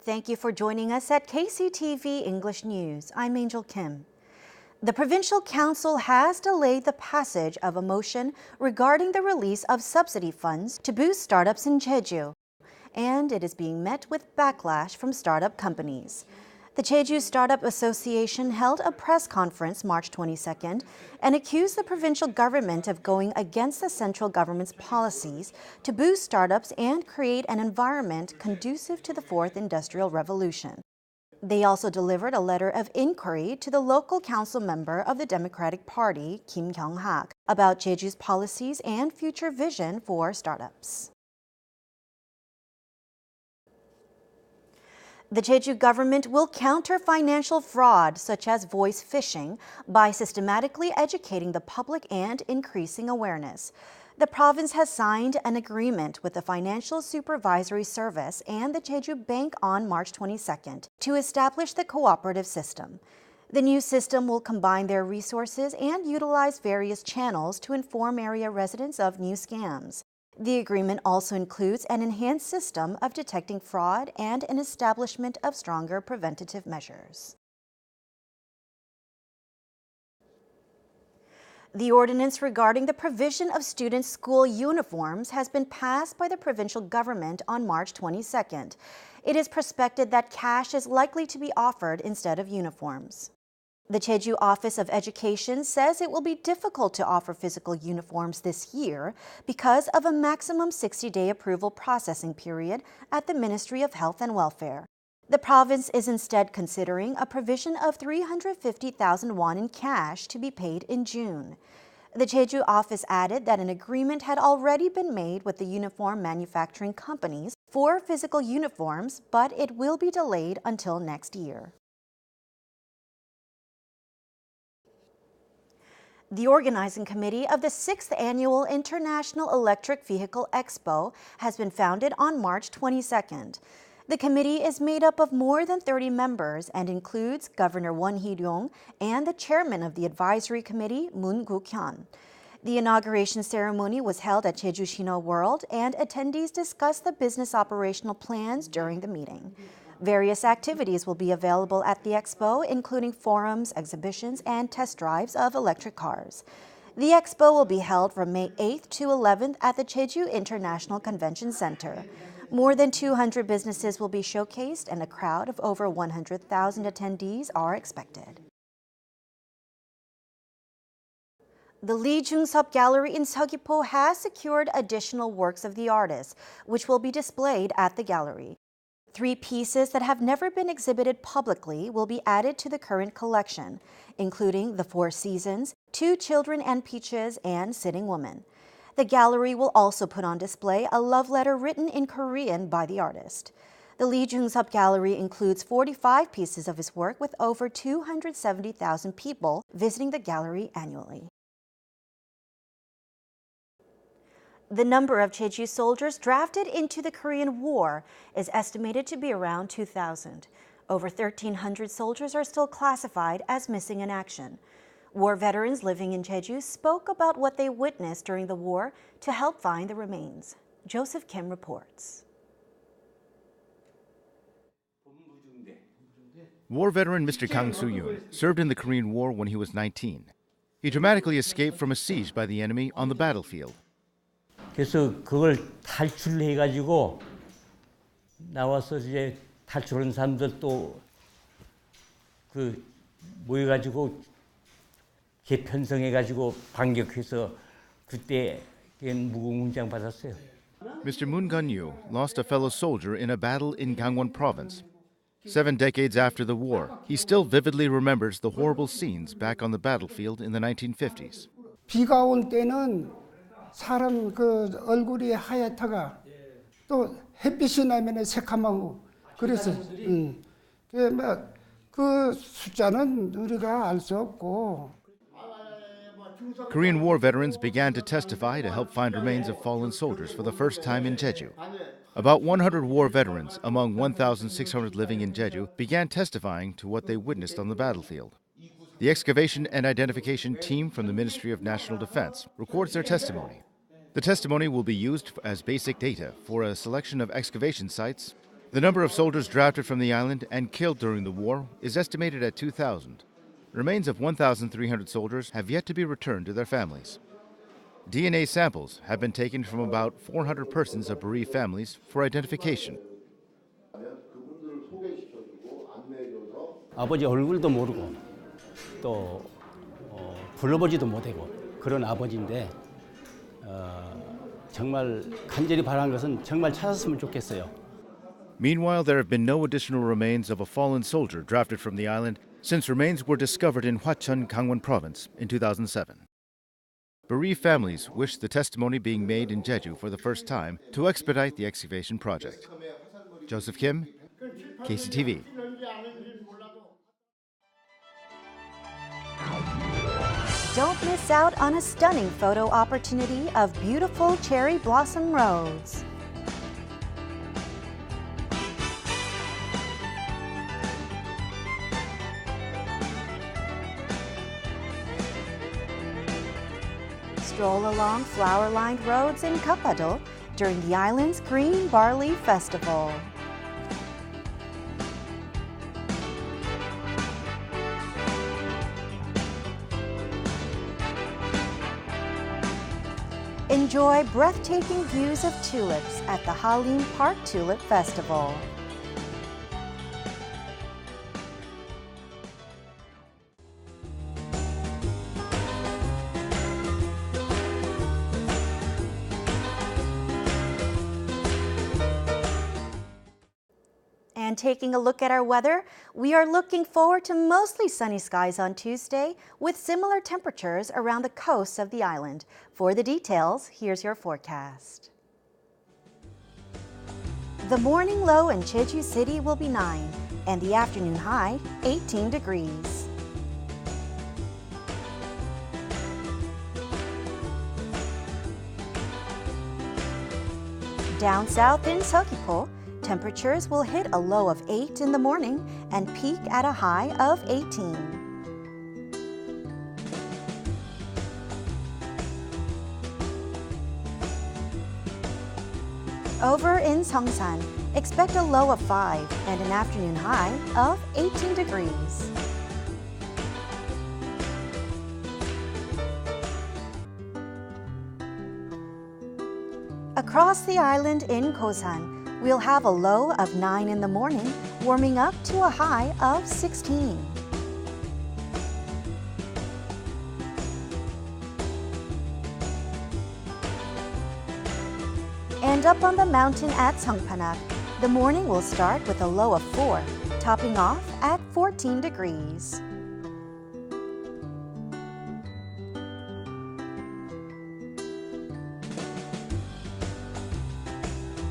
Thank you for joining us at KCTV English News. I'm Angel Kim. The Provincial Council has delayed the passage of a motion regarding the release of subsidy funds to boost startups in Jeju, and it is being met with backlash from startup companies. The Jeju Startup Association held a press conference March 22nd and accused the provincial government of going against the central government's policies to boost startups and create an environment conducive to the fourth industrial revolution. They also delivered a letter of inquiry to the local council member of the Democratic Party, Kim Kyung-hak, about Jeju's policies and future vision for startups. The Jeju government will counter financial fraud, such as voice phishing, by systematically educating the public and increasing awareness. The province has signed an agreement with the Financial Supervisory Service and the Jeju Bank on March 22nd to establish the cooperative system. The new system will combine their resources and utilize various channels to inform area residents of new scams. The agreement also includes an enhanced system of detecting fraud and an establishment of stronger preventative measures. The ordinance regarding the provision of students' school uniforms has been passed by the provincial government on March 22nd. It is prospected that cash is likely to be offered instead of uniforms. The Jeju Office of Education says it will be difficult to offer physical uniforms this year because of a maximum 60-day approval processing period at the Ministry of Health and Welfare. The province is instead considering a provision of 350,000 won in cash to be paid in June. The Jeju office added that an agreement had already been made with the uniform manufacturing companies for physical uniforms, but it will be delayed until next year. The organizing committee of the 6th Annual International Electric Vehicle Expo has been founded on March 22nd. The committee is made up of more than 30 members and includes Governor Won Hee-ryong and the chairman of the advisory committee, Moon Guk-hyun. The inauguration ceremony was held at Jeju Shinho World, and attendees discussed the business operational plans during the meeting. Various activities will be available at the expo, including forums, exhibitions, and test drives of electric cars. The expo will be held from May 8th to 11th at the Jeju International Convention Center. More than 200 businesses will be showcased, and a crowd of over 100,000 attendees are expected. The Lee Jung-sup Gallery in Seogwipo has secured additional works of the artist, which will be displayed at the gallery. 3 pieces that have never been exhibited publicly will be added to the current collection, including The Four Seasons, Two Children and Peaches, and Sitting Woman. The gallery will also put on display a love letter written in Korean by the artist. The Lee Jung-sup Gallery includes 45 pieces of his work, with over 270,000 people visiting the gallery annually. The number of Jeju soldiers drafted into the Korean War is estimated to be around 2,000. Over 1,300 soldiers are still classified as missing in action. War veterans living in Jeju spoke about what they witnessed during the war to help find the remains. Joseph Kim reports. War veteran Mr. Kang Soo-yoon served in the Korean War when he was 19. He dramatically escaped from a siege by the enemy on the battlefield. 그래서 그걸 탈출해가지고 나와서 이제 탈출한 사람들 또 그 모여가지고 재편성해가지고 반격해서 그때 무공훈장 받았어요. Mr. Moon Gun-yu lost a fellow soldier in a battle in Gangwon province. 7 decades after the war, he still vividly remembers the horrible scenes back on the battlefield in the 1950s. 비가 온 때는 사람 그 얼굴이 하얗다가 또 햇빛이 나면 새카맣고 그래서 그 숫자는 우리가 알 수 없고. Korean War veterans began to testify to help find remains of fallen soldiers for the first time in Jeju. About 100 war veterans among 1,600 living in Jeju began testifying to what they witnessed on the battlefield. The excavation and identification team from the Ministry of National Defense records their testimony. The testimony will be used as basic data for a selection of excavation sites The number of soldiers drafted from the island and killed during the war is estimated at 2,000. Remains of 1,300 soldiers have yet to be returned to their families. DNA samples have been taken from about 400 persons of bereaved families for identification. 아버지 얼굴도 모르고 또 불러보지도 못하고 그런 아버지인데 정말 간절히 바라는 것은 정말 찾았으면 좋겠어요. Meanwhile, there have been no additional remains of a fallen soldier drafted from the island since remains were discovered in Hwacheon, Gangwon Province in 2007. Bereaved families wish the testimony being made in Jeju for the first time to expedite the excavation project. Joseph Kim, KCTV. Don't miss out on a stunning photo opportunity of beautiful cherry blossom roads. Stroll along flower-lined roads in Kappadol during the island's Green Barley Festival. Enjoy breathtaking views of tulips at the Halim Park Tulip Festival. And taking a look at our weather, we are looking forward to mostly sunny skies on Tuesday with similar temperatures around the coasts of the island. For the details, here's your forecast. The morning low in Jeju City will be 9 and the afternoon high 18 degrees. Down south in Seogwipo, temperatures will hit a low of 8 in the morning and peak at a high of 18. Over in Seongsan, expect a low of 5 and an afternoon high of 18 degrees. Across the island in Kosan, we'll have a low of 9 in the morning, warming up to a high of 16. And up on the mountain at Songpanak, the morning will start with a low of 4, topping off at 14 degrees.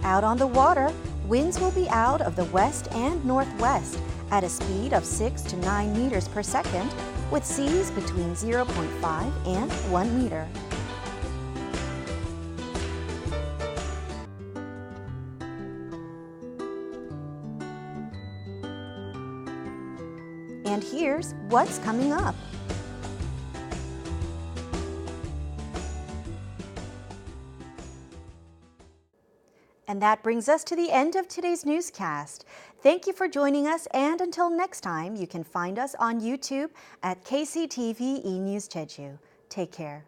Out on the water, winds will be out of the west and northwest at a speed of 6 to 9 meters per second, with seas between 0.5 and 1 meter. And here's what's coming up. And that brings us to the end of today's newscast. Thank you for joining us, and until next time, you can find us on YouTube at KCTV E-News Jeju. Take care.